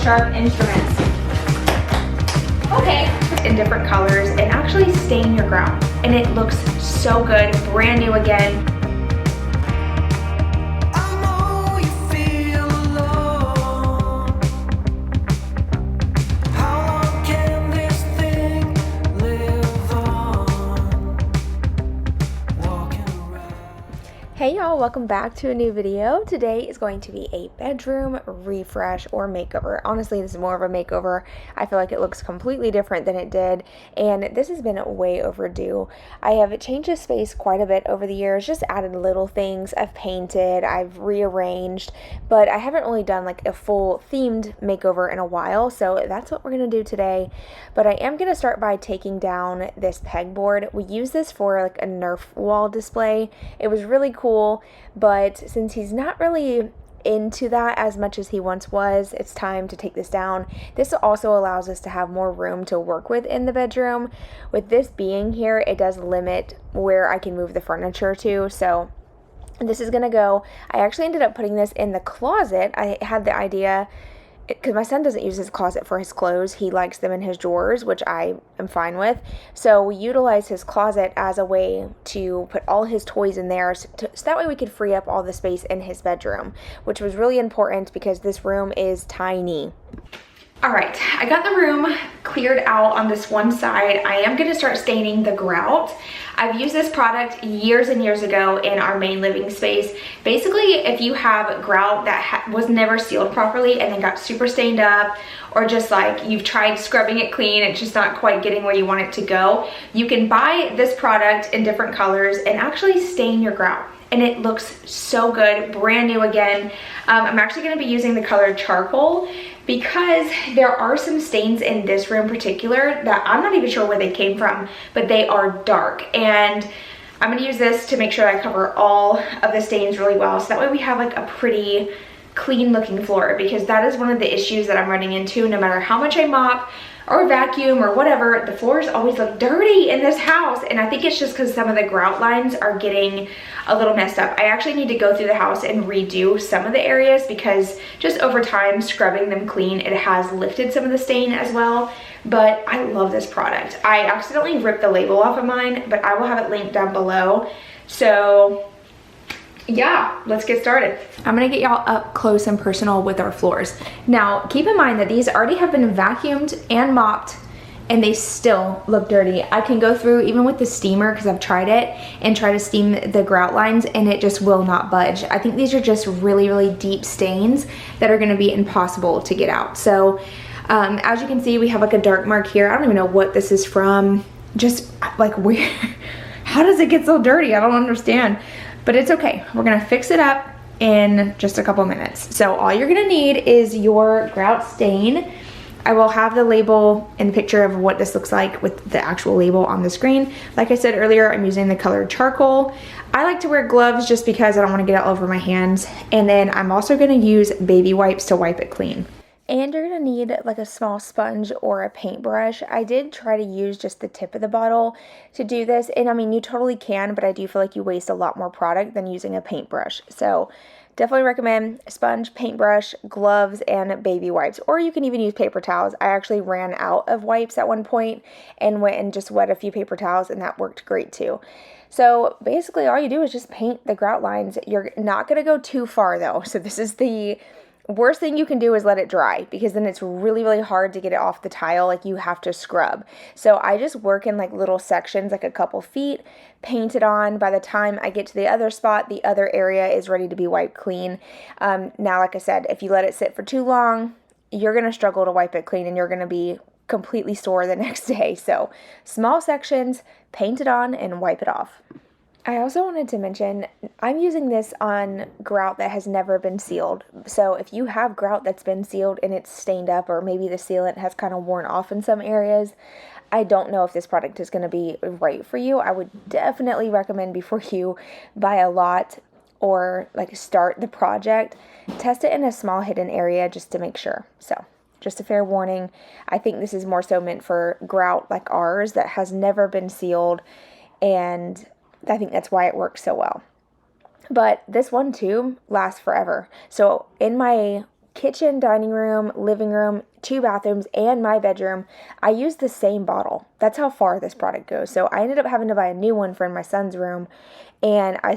sharp instruments. Okay. In different colors and actually stain your grout. And it looks so good, brand new again. Hey y'all, welcome back to a new video. Today is going to be a bedroom refresh or makeover. Honestly, this is more of a makeover. I feel like it looks completely different than it did, and this has been way overdue. I have changed the space quite a bit over the years, just added little things. I've painted, I've rearranged, but I haven't really done like a full themed makeover in a while, so that's what we're gonna do today. But I am gonna start by taking down this pegboard. We use this for like a Nerf wall display. It was really cool, but since he's not really into that as much as he once was, it's time to take this down. This also allows us to have more room to work with in the bedroom. With this being here, it does limit where I can move the furniture to, so this is gonna go. I actually ended up putting this in the closet. I had the idea because my son doesn't use his closet for his clothes. He likes them in his drawers, which I am fine with. So we utilize his closet as a way to put all his toys in there, so that way we could free up all the space in his bedroom, which was really important because this room is tiny. All right, I got the room cleared out on this one side. I am gonna start staining the grout. I've used this product years and years ago in our main living space. Basically, if you have grout that was never sealed properly and then got super stained up, or just like you've tried scrubbing it clean, it's just not quite getting where you want it to go, you can buy this product in different colors and actually stain your grout. And it looks so good, brand new again. I'm actually gonna be using the color charcoal because there are some stains in this room in particular that I'm not even sure where they came from, but they are dark. And I'm gonna use this to make sure I cover all of the stains really well, so that way we have like a pretty clean looking floor, because that is one of the issues that I'm running into. No matter how much I mop or vacuum or whatever, the floors always look dirty in this house, and I think it's just because some of the grout lines are getting a little messed up. I actually need to go through the house and redo some of the areas because just over time scrubbing them clean, it has lifted some of the stain as well. But I love this product. I accidentally ripped the label off of mine, but I will have it linked down below. So yeah, let's get started. I'm gonna get y'all up close and personal with our floors. Now, keep in mind that these already have been vacuumed and mopped and they still look dirty. I can go through even with the steamer, because I've tried it, and try to steam the grout lines and it just will not budge. I think these are just really, really deep stains that are gonna be impossible to get out. So as you can see, we have like a dark mark here. I don't even know what this is from. Just like weird. How does it get so dirty? I don't understand. But it's okay. We're gonna fix it up in just a couple minutes. So all you're gonna need is your grout stain. I will have the label and picture of what this looks like with the actual label on the screen. Like I said earlier, I'm using the color charcoal. I like to wear gloves just because I don't wanna get it all over my hands. And then I'm also gonna use baby wipes to wipe it clean. And you're gonna need like a small sponge or a paintbrush. I did try to use just the tip of the bottle to do this, and I mean, you totally can, but I do feel like you waste a lot more product than using a paintbrush. So definitely recommend a sponge, paintbrush, gloves, and baby wipes. Or you can even use paper towels. I actually ran out of wipes at one point and went and just wet a few paper towels, and that worked great too. So basically all you do is just paint the grout lines. You're not gonna go too far though. So this is the worst thing you can do, is let it dry, because then it's really, really hard to get it off the tile. Like, you have to scrub. So I just work in like little sections, like a couple feet, paint it on. By the time I get to the other spot, the other area is ready to be wiped clean. Now, like I said, if you let it sit for too long, you're gonna struggle to wipe it clean and you're gonna be completely sore the next day. So small sections, paint it on and wipe it off. I also wanted to mention, I'm using this on grout that has never been sealed. So if you have grout that's been sealed and it's stained up, or maybe the sealant has kind of worn off in some areas, I don't know if this product is going to be right for you. I would definitely recommend, before you buy a lot or like start the project, test it in a small hidden area just to make sure. So just a fair warning. I think this is more so meant for grout like ours that has never been sealed, and I think that's why it works so well. But this one too lasts forever. So in my kitchen, dining room, living room, 2 bathrooms, and my bedroom, I used the same bottle. That's how far this product goes. So I ended up having to buy a new one for my son's room, and I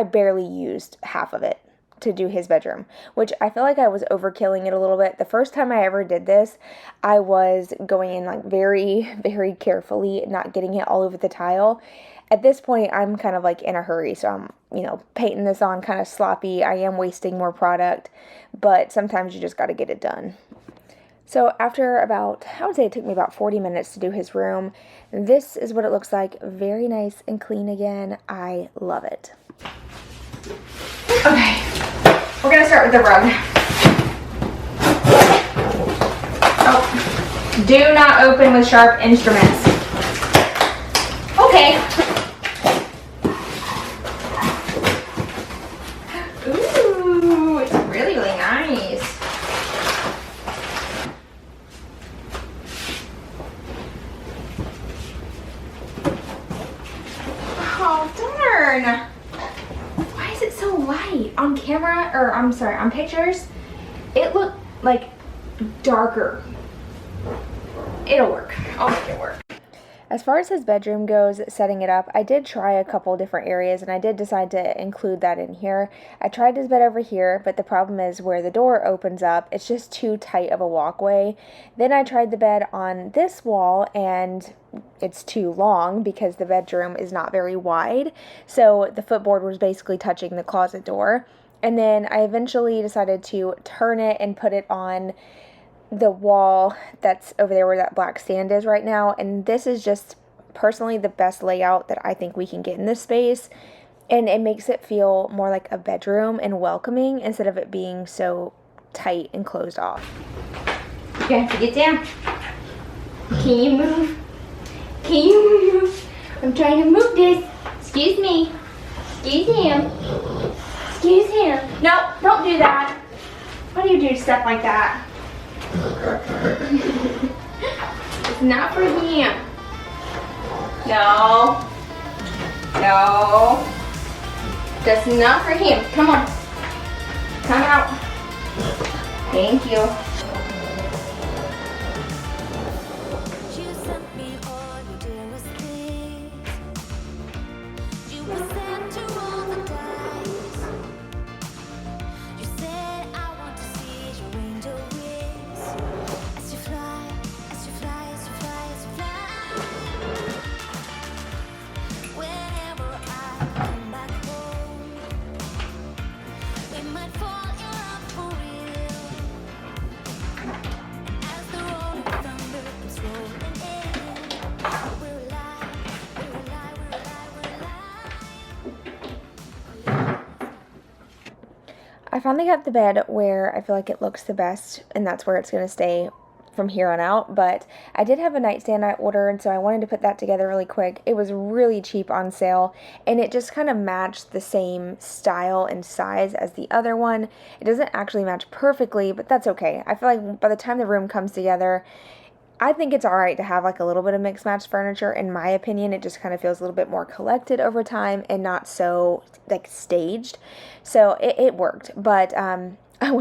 barely used half of it to do his bedroom, which I feel like I was overkilling it a little bit. The first time I ever did this, I was going in like very, very carefully, not getting it all over the tile. At this point, I'm kind of like in a hurry, so I'm, painting this on kind of sloppy. I am wasting more product, but sometimes you just got to get it done. So after I would say it took me about 40 minutes to do his room. This is what it looks like. Very nice and clean again. I love it. Okay, we're gonna start with the rug. Oh, do not open with sharp instruments. Okay. Ooh, it's really, really nice. Oh, darn. Why is it so light? On camera, or I'm sorry, on pictures, it looked like darker. It'll work. I'll make it work. As far as his bedroom goes, setting it up, I did try a couple different areas, and I did decide to include that in here. I tried his bed over here, but the problem is where the door opens up, it's just too tight of a walkway. Then I tried the bed on this wall, and it's too long because the bedroom is not very wide. So the footboard was basically touching the closet door. And then I eventually decided to turn it and put it on the wall that's over there where that black stand is right now. And this is just personally the best layout that I think we can get in this space. And it makes it feel more like a bedroom and welcoming instead of it being so tight and closed off. You have to get down. Can you move? Can you move? I'm trying to move this. Excuse me. Excuse him. Excuse him. No, don't do that. Why do you do stuff like that? It's not for him. No. No. That's not for him. Come on. Come out. Thank you. I finally got the bed where I feel like it looks the best, and that's where it's going to stay from here on out. But I did have a nightstand I ordered, so I wanted to put that together really quick. It was really cheap on sale, and it just kind of matched the same style and size as the other one. It doesn't actually match perfectly, but that's okay. I feel like by the time the room comes together, I think it's alright to have like a little bit of mixed match furniture. In my opinion, it just kind of feels a little bit more collected over time and not so like staged. So it worked. But when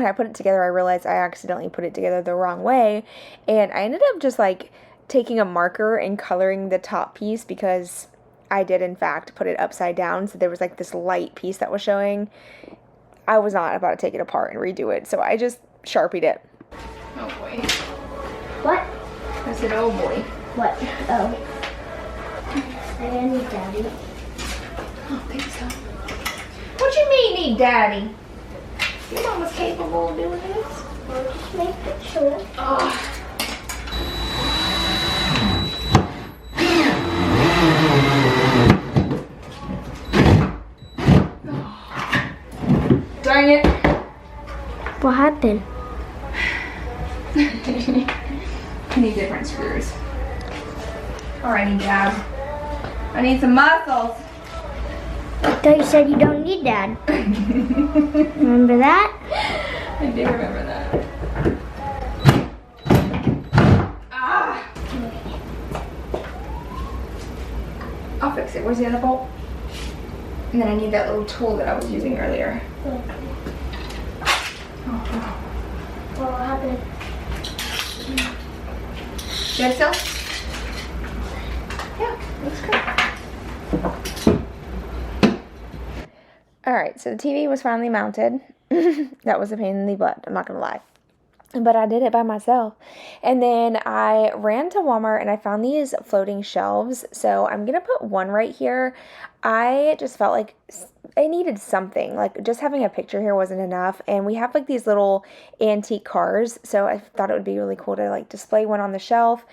I put it together, I realized I accidentally put it together the wrong way. And I ended up just like taking a marker and coloring the top piece because I did in fact put it upside down. So there was like this light piece that was showing. I was not about to take it apart and redo it. So I just Sharpied it. Oh boy. What? I said, oh boy. What? Oh. I need daddy. I don't think so. What you mean need daddy? Your mama's capable of doing this. Well, just make it sure. Oh. Darn it. What happened? I need different screws. Or I need Dad. I need some muscles. I thought you said you don't need Dad. Remember that? I do remember that. Ah! I'll fix it. Where's the other bolt? And then I need that little tool that I was using earlier. Oh, Good still? Yeah, looks good. Alright, so the TV was finally mounted. That was a pain in the butt, I'm not gonna lie. But I did it by myself. And then I ran to Walmart and I found these floating shelves. So I'm going to put one right here. I just felt like I needed something. Like just having a picture here wasn't enough. And we have like these little antique cars. So I thought it would be really cool to like display one on the shelf.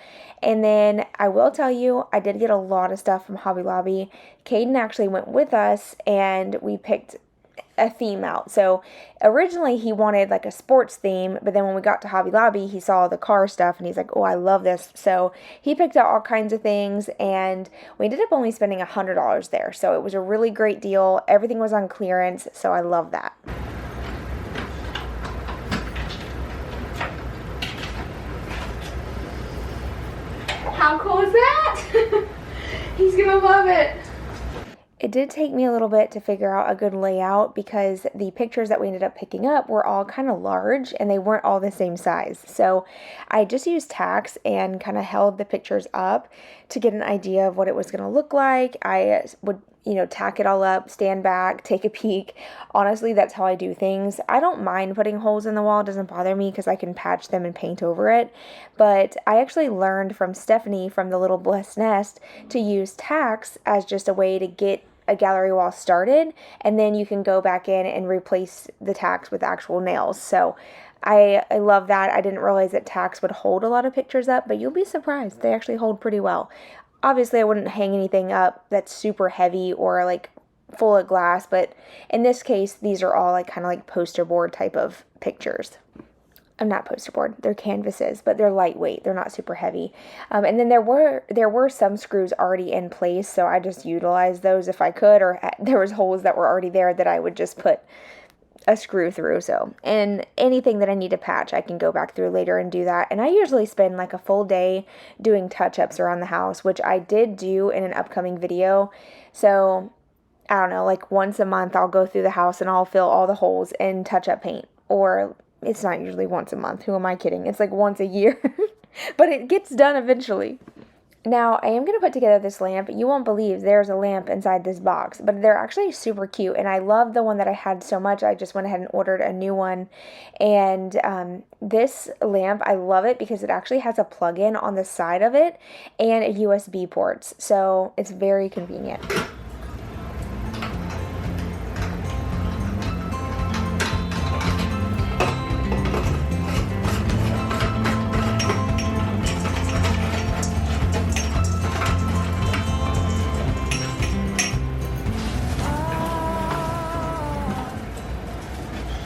And then I will tell you, I did get a lot of stuff from Hobby Lobby. Caden actually went with us and we picked a theme out. So originally he wanted like a sports theme, but then when we got to Hobby Lobby, he saw the car stuff and he's like, oh, I love this. So he picked out all kinds of things and we ended up only spending $100 there. So it was a really great deal. Everything was on clearance. So I love that. How cool is that? He's gonna love it. It did take me a little bit to figure out a good layout because the pictures that we ended up picking up were all kind of large and they weren't all the same size. So I just used tacks and kind of held the pictures up to get an idea of what it was going to look like. I would, tack it all up, stand back, take a peek. Honestly, that's how I do things. I don't mind putting holes in the wall. It doesn't bother me because I can patch them and paint over it. But I actually learned from Stephanie from the Little Blessed Nest to use tacks as just a way to get a gallery wall started, and then you can go back in and replace the tacks with actual nails. So I love that. I didn't realize that tacks would hold a lot of pictures up, but you'll be surprised. They actually hold pretty well. Obviously, I wouldn't hang anything up that's super heavy or like full of glass, but in this case, these are all like kind of like poster board type of pictures. I'm not poster board, they're canvases, but they're lightweight, they're not super heavy. And then there were some screws already in place, so I just utilized those if I could, or there was holes that were already there that I would just put a screw through. So, and anything that I need to patch, I can go back through later and do that. And I usually spend like a full day doing touch-ups around the house, which I did do in an upcoming video. So, I don't know, like once a month I'll go through the house and I'll fill all the holes in touch-up paint, or it's not usually once a month. Who am I kidding? It's like once a year. But it gets done eventually. Now, I am going to put together this lamp. You won't believe there's a lamp inside this box. But they're actually super cute. And I love the one that I had so much. I just went ahead and ordered a new one. And this lamp, I love it because it actually has a plug-in on the side of it and a USB ports. So it's very convenient.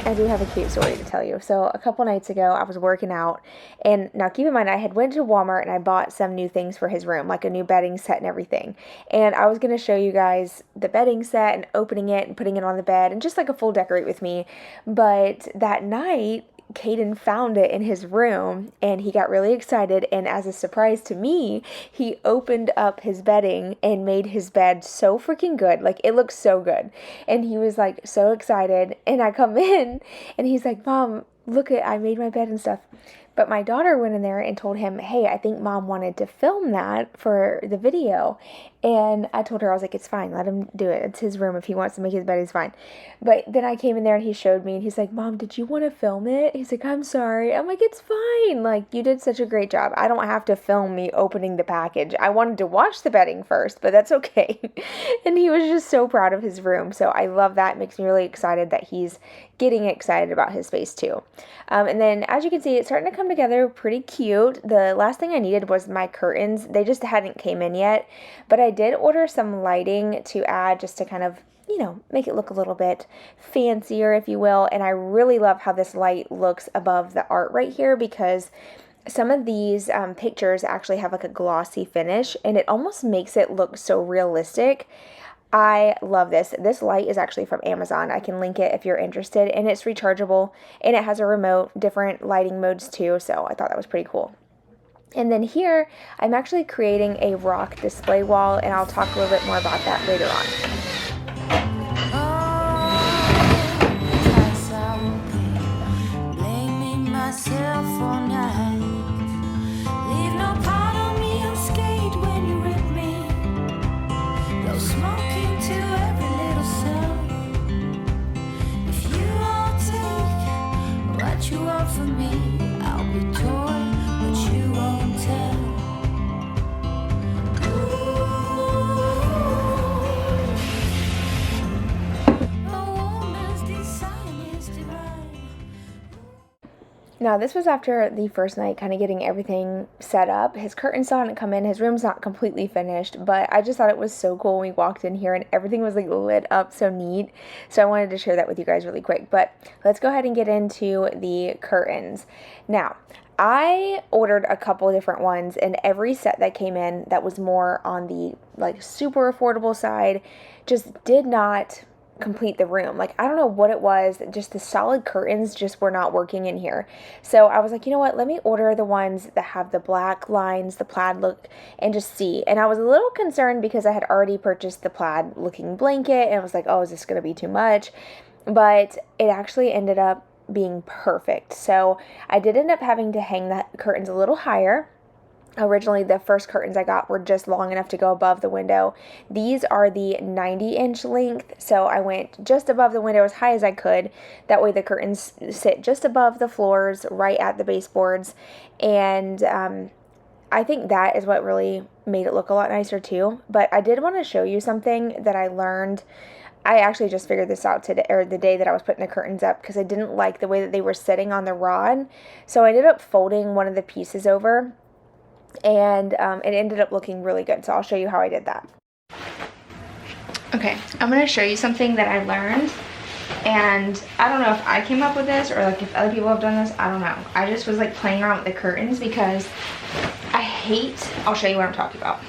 I do have a cute story to tell you. So a couple nights ago, I was working out, and now keep in mind, I had went to Walmart and I bought some new things for his room, like a new bedding set and everything. And I was going to show you guys the bedding set and opening it and putting it on the bed and just like a full decorate with me. But that night, Caden found it in his room and he got really excited, and as a surprise to me, he opened up his bedding and made his bed so freaking good. Like, it looks so good, and he was like so excited. And I come in and he's like, Mom, look, I made my bed and stuff. But my daughter went in there and told him, hey, I think Mom wanted to film that for the video. And I told her, I was like, it's fine, let him do it. It's his room. If he wants to make his bed, he's fine. But then I came in there and he showed me and he's like, Mom, did you want to film it? He's like, I'm sorry. I'm like, it's fine. Like, you did such a great job. I don't have to film me opening the package. I wanted to watch the bedding first, but that's okay. And he was just so proud of his room. So I love that. It makes me really excited that he's getting excited about his space too. And then as you can see, it's starting to come together pretty cute. The last thing I needed was my curtains. They just hadn't came in yet, but I did order some lighting to add just to kind of, make it look a little bit fancier, if you will. And I really love how this light looks above the art right here, because some of these pictures actually have like a glossy finish and it almost makes it look so realistic. I love this. This light is actually from Amazon. I can link it if you're interested, and it's rechargeable and it has a remote, different lighting modes too. So I thought that was pretty cool. And then here, I'm actually creating a rock display wall, and I'll talk a little bit more about that later on. Myself all night, leave no part for me. I'll be torn, but you won't tell. Now, this was after the first night, kind of getting everything set up. His curtains still hadn't come in. His room's not completely finished, but I just thought it was so cool when we walked in here and everything was like lit up so neat. So I wanted to share that with you guys really quick. But let's go ahead and get into the curtains. Now, I ordered a couple different ones, and every set that came in that was more on the like super affordable side just did not complete the room. Like, I don't know what it was, just the solid curtains just were not working in here. So I was like, you know what, let me order the ones that have the black lines, the plaid look, and just see. And I was a little concerned because I had already purchased the plaid looking blanket, and I was like, oh, is this gonna be too much? But it actually ended up being perfect. So I did end up having to hang the curtains a little higher. Originally, the first curtains I got were just long enough to go above the window. These are the 90-inch length, so I went just above the window as high as I could. That way the curtains sit just above the floors, right at the baseboards, and I think that is what really made it look a lot nicer too. But I did want to show you something that I learned. I actually just figured this out today, or the day that I was putting the curtains up, because I didn't like the way that they were sitting on the rod. So I ended up folding one of the pieces over, and it ended up looking really good. So I'll show you how I did that. Okay, I'm going to show you something that I learned, and I don't know if I came up with this or like if other people have done this, I don't know. I just was like playing around with the curtains because I hate, I'll show you what I'm talking about.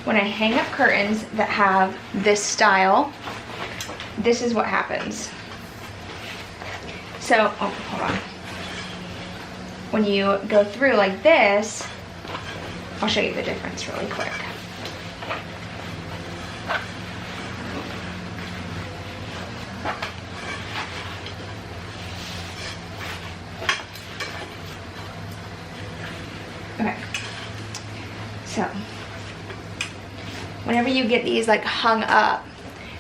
When I hang up curtains that have this style, this is what happens. So, oh, hold on. When you go through like this, I'll show you the difference really quick. Okay. So, whenever you get these like hung up,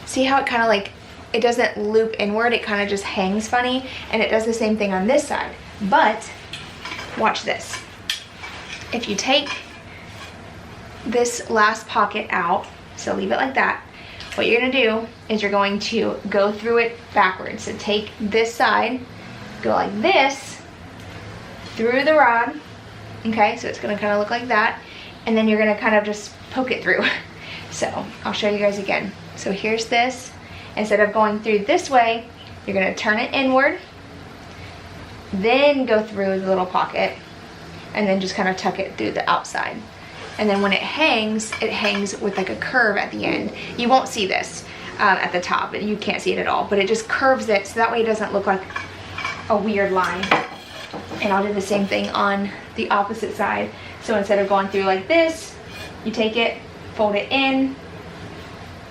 see how it kind of like, it doesn't loop inward, it kind of just hangs funny, and it does the same thing on this side. But, watch this. If you take this last pocket out, so leave it like that, what you're going to do is you're going to go through it backwards. So take this side, go like this, through the rod, okay, so it's going to kind of look like that, and then you're going to kind of just poke it through. So I'll show you guys again. So here's this. Instead of going through this way, you're going to turn it inward, then go through the little pocket, and then just kind of tuck it through the outside. And then when it hangs with like a curve at the end. You won't see this at the top, you can't see it at all, but it just curves it so that way it doesn't look like a weird line. And I'll do the same thing on the opposite side. So instead of going through like this, you take it, fold it in.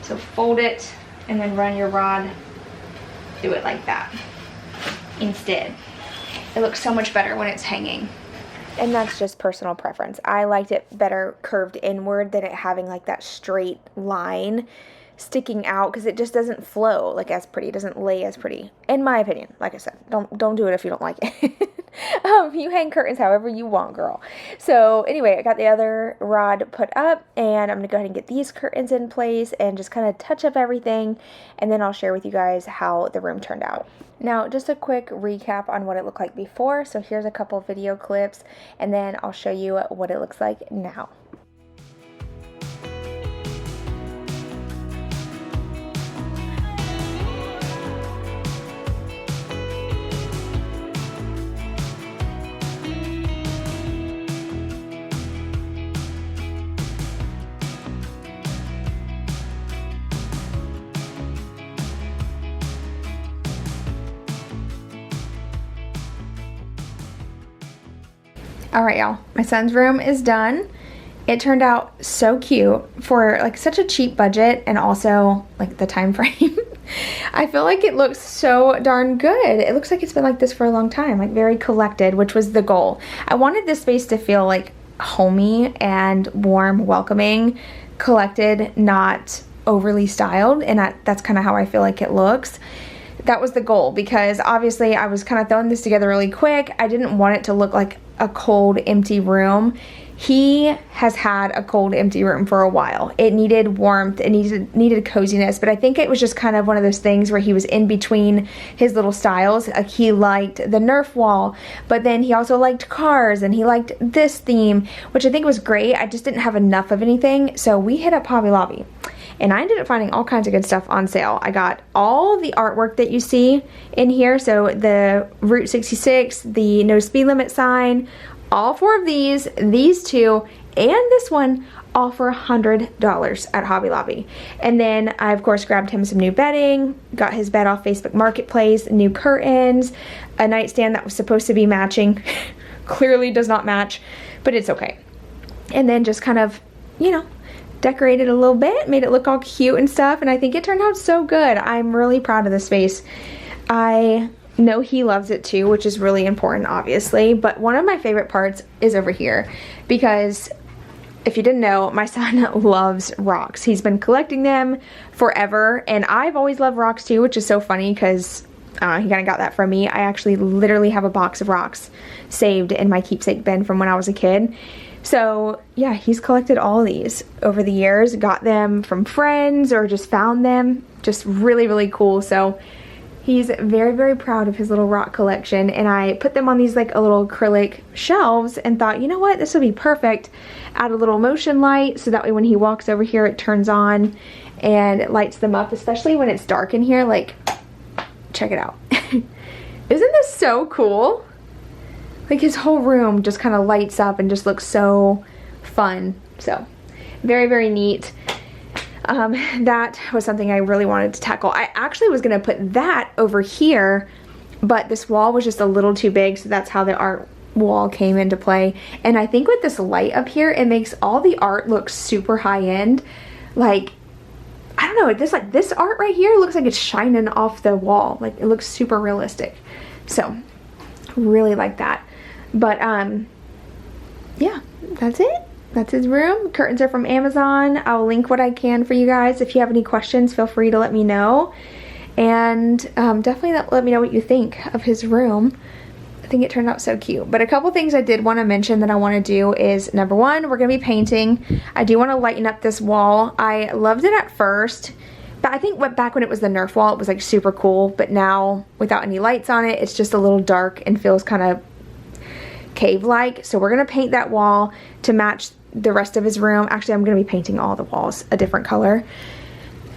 So fold it and then run your rod through it like that instead. It looks so much better when it's hanging. And that's just personal preference. I liked it better curved inward than it having like that straight line sticking out, because it just doesn't flow like as pretty. It doesn't lay as pretty, in my opinion. Like I said, don't do it if you don't like it. You hang curtains however you want, girl. So anyway, I got the other rod put up, and I'm gonna go ahead and get these curtains in place and just kind of touch up everything, and then I'll share with you guys how the room turned out. Now, just a quick recap on what it looked like before. So here's a couple video clips, and then I'll show you what it looks like now. All right, y'all, my son's room is done. It turned out so cute for like such a cheap budget, and also like the time frame. I feel like it looks so darn good. It looks like it's been like this for a long time, like very collected, which was the goal. I wanted this space to feel like homey and warm, welcoming, collected, not overly styled, and that's kind of how I feel like it looks. that was the goal, because obviously I was kind of throwing this together really quick. I didn't want it to look like a cold, empty room. He has had a cold, empty room for a while. It needed warmth, it needed coziness, but I think it was just kind of one of those things where he was in between his little styles. Like, he liked the Nerf wall, but then he also liked cars, and he liked this theme, which I think was great. I just didn't have enough of anything, so we hit up Hobby Lobby. And I ended up finding all kinds of good stuff on sale. I got all the artwork that you see in here. So the Route 66, the no speed limit sign, all 4 of these 2, and this one, all for $100 at Hobby Lobby. And then I, of course, grabbed him some new bedding, got his bed off Facebook Marketplace, new curtains, a nightstand that was supposed to be matching. Clearly does not match, but it's okay. And then just kind of, you know, decorated a little bit, made it look all cute and stuff, and I think it turned out so good. I'm really proud of the space. I know he loves it too, which is really important, obviously, but one of my favorite parts is over here, because if you didn't know, my son loves rocks. He's been collecting them forever, and I've always loved rocks too, which is so funny because he kind of got that from me. I actually literally have a box of rocks saved in my keepsake bin from when I was a kid. So yeah, he's collected all of these over the years, got them from friends or just found them. Just really, really cool. So he's very, very proud of his little rock collection, and I put them on these like a little acrylic shelves and thought, you know what, this will be perfect. Add a little motion light so that way when he walks over here it turns on and it lights them up, especially when it's dark in here. Like, check it out. Isn't this so cool? Like, his whole room just kind of lights up and just looks so fun. So very, very neat. That was something I really wanted to tackle. I actually was going to put that over here, but this wall was just a little too big, so that's how the art wall came into play. And I think with this light up here, it makes all the art look super high end. Like, I don't know, this art right here looks like it's shining off the wall. Like, it looks super realistic. So really like that. But yeah, that's it. That's his room. Curtains are from Amazon. I'll link what I can for you guys. If you have any questions, feel free to let me know. And definitely let me know what you think of his room. I think it turned out so cute. But a couple things I did want to mention that I want to do is, number one, we're going to be painting. I do want to lighten up this wall. I loved it at first, but I think back when it was the Nerf wall, it was like super cool. But now, without any lights on it, it's just a little dark and feels kind of cave-like. So we're going to paint that wall to match the rest of his room. Actually, I'm going to be painting all the walls a different color.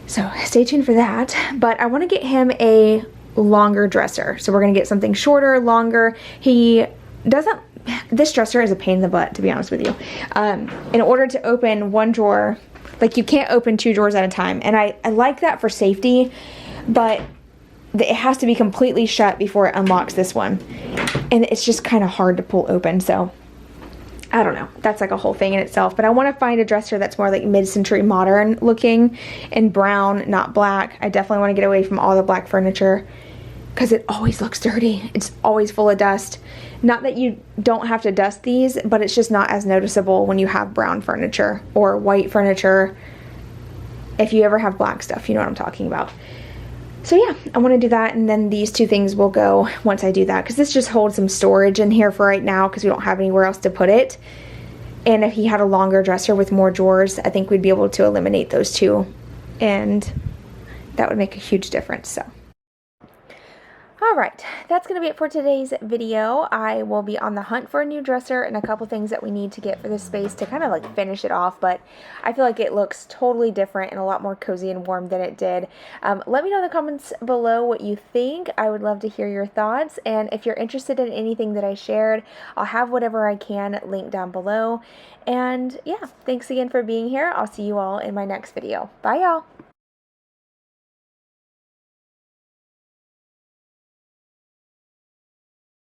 So stay tuned for that. But I want to get him a longer dresser. So we're going to get something shorter, longer. He doesn't, this dresser is a pain in the butt, to be honest with you. In order to open one drawer, like, you can't open 2 drawers at a time. And I like that for safety, but it has to be completely shut before it unlocks this one. And it's just kind of hard to pull open. So I don't know. That's like a whole thing in itself. But I want to find a dresser that's more like mid-century modern looking and brown, not black. I definitely want to get away from all the black furniture because it always looks dirty. It's always full of dust. Not that you don't have to dust these, but it's just not as noticeable when you have brown furniture or white furniture. If you ever have black stuff, you know what I'm talking about. So yeah, I want to do that, and then these 2 things will go once I do that, because this just holds some storage in here for right now because we don't have anywhere else to put it. And if he had a longer dresser with more drawers, I think we'd be able to eliminate those 2, and that would make a huge difference. So alright, that's going to be it for today's video. I will be on the hunt for a new dresser and a couple things that we need to get for this space to kind of like finish it off, but I feel like it looks totally different and a lot more cozy and warm than it did. Let me know in the comments below what you think. I would love to hear your thoughts, and if you're interested in anything that I shared, I'll have whatever I can linked down below. And yeah, thanks again for being here. I'll see you all in my next video. Bye, y'all.